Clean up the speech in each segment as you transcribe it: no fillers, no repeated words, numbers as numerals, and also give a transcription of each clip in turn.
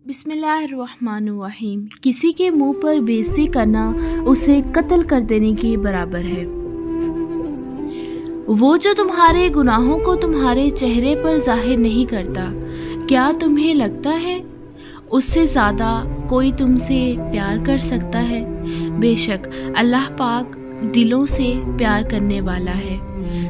बिस्मिल्लाहिर्रहमानिर्रहीम। किसी के मुंह पर बेइज्जती करना उसे कत्ल कर देने के बराबर है। वो जो तुम्हारे गुनाहों को तुम्हारे चेहरे पर जाहिर नहीं करता, क्या तुम्हें लगता है उससे ज़्यादा कोई तुमसे प्यार कर सकता है? बेशक अल्लाह पाक दिलों से प्यार करने वाला है।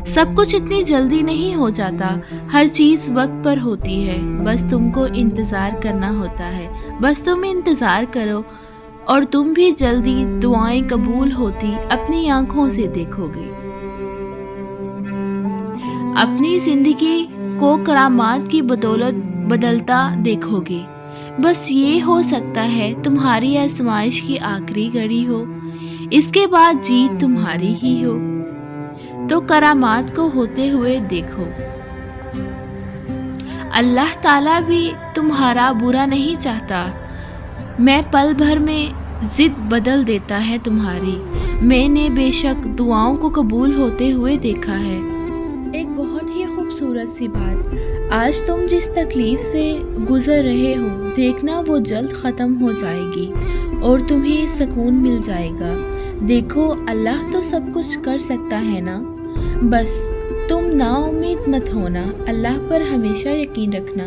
सब कुछ इतनी जल्दी नहीं हो जाता, हर चीज़ वक्त पर होती है। बस तुमको इंतज़ार करना होता है। बस तुम इंतज़ार करो और तुम भी जल्दी दुआएं कबूल होती अपनी आंखों से देखोगे। अपनी ज़िंदगी को करामात की बदौलत बदलता देखोगे। बस ये हो सकता है तुम्हारी आजमाइश की आखिरी घड़ी हो, इसके बाद जीत तुम्हारी ही हो। तो करामात को होते हुए देखो। अल्लाह ताला भी तुम्हारा बुरा नहीं चाहता। मैं पल भर में जिद बदल देता है तुम्हारी। मैंने बेशक दुआओं को कबूल होते हुए देखा है। एक बहुत ही खूबसूरत सी बात, आज तुम जिस तकलीफ से गुजर रहे हो, देखना वो जल्द ख़त्म हो जाएगी और तुम्हें सुकून मिल जाएगा। देखो, अल्लाह तो सब कुछ कर सकता है ना। बस तुम नाउम्मीद मत होना, अल्लाह पर हमेशा यकीन रखना।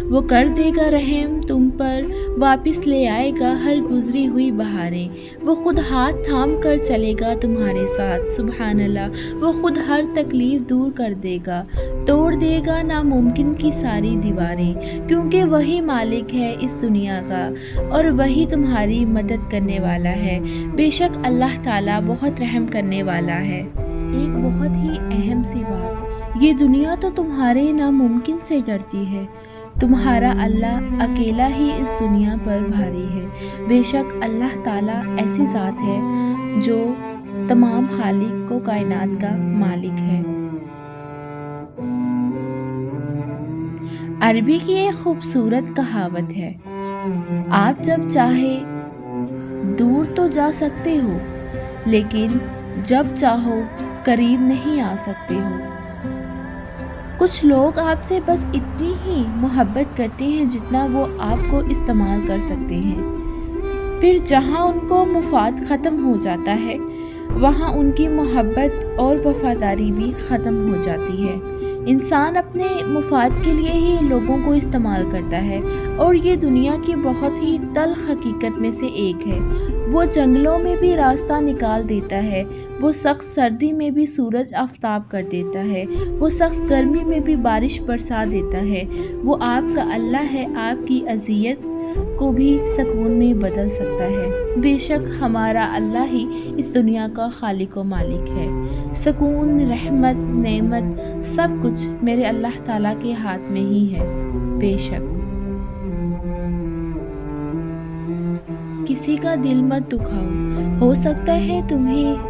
वो कर देगा रहम तुम पर, वापस ले आएगा हर गुजरी हुई बहारें। वो खुद हाथ थाम कर चलेगा तुम्हारे साथ। सुभान अल्लाह, वो खुद हर तकलीफ़ दूर कर देगा, तोड़ देगा नामुमकिन की सारी दीवारें, क्योंकि वही मालिक है इस दुनिया का और वही तुम्हारी मदद करने वाला है। बेशक अल्लाह ताला बहुत रहम करने वाला है। एक बहुत ही अहम सी बात, ये दुनिया तो तुम्हारे नामुमकिन से डरती है। तुम्हारा अल्लाह अकेला ही इस दुनिया पर भारी है। बेशक अल्लाह ताला ऐसी ज़ात है जो तमाम खालिक को कायनात का मालिक है। अरबी की एक खूबसूरत कहावत है, आप जब चाहे दूर तो जा सकते हो, लेकिन जब चाहो करीब नहीं आ सकते हो। कुछ लोग आपसे बस इतनी ही मोहब्बत करते हैं जितना वो आपको इस्तेमाल कर सकते हैं। फिर जहाँ उनको मुफाद ख़त्म हो जाता है, वहाँ उनकी मोहब्बत और वफादारी भी ख़त्म हो जाती है। इंसान अपने मुफाद के लिए ही लोगों को इस्तेमाल करता है और ये दुनिया की बहुत ही तल्ख हकीकत में से एक है। वो जंगलों में भी रास्ता निकाल देता है, वो सख्त सर्दी में भी सूरज आफताब कर देता है, वो सख्त गर्मी में भी बारिश बरसा देता है। वो आपका अल्लाह है, आपकी अज़ियत को भी सुकून में बदल सकता है। बेशक हमारा अल्लाह ही इस दुनिया का खालिक व मालिक है। सुकून, रहमत, नेमत सब कुछ मेरे अल्लाह ताला के हाथ में ही है। बेशक किसी का दिल मत दुखाओ। हो सकता है तुम्हें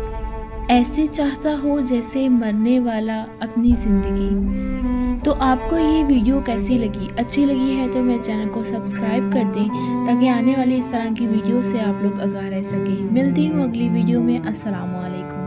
ऐसे चाहता हो जैसे मरने वाला अपनी ज़िंदगी। तो आपको ये वीडियो कैसी लगी? अच्छी लगी है तो मेरे चैनल को सब्सक्राइब कर दें, ताकि आने वाली इस तरह की वीडियो से आप लोग आगाह रह सकें। मिलती हूँ अगली वीडियो में। अस्सलामु अलैकुम।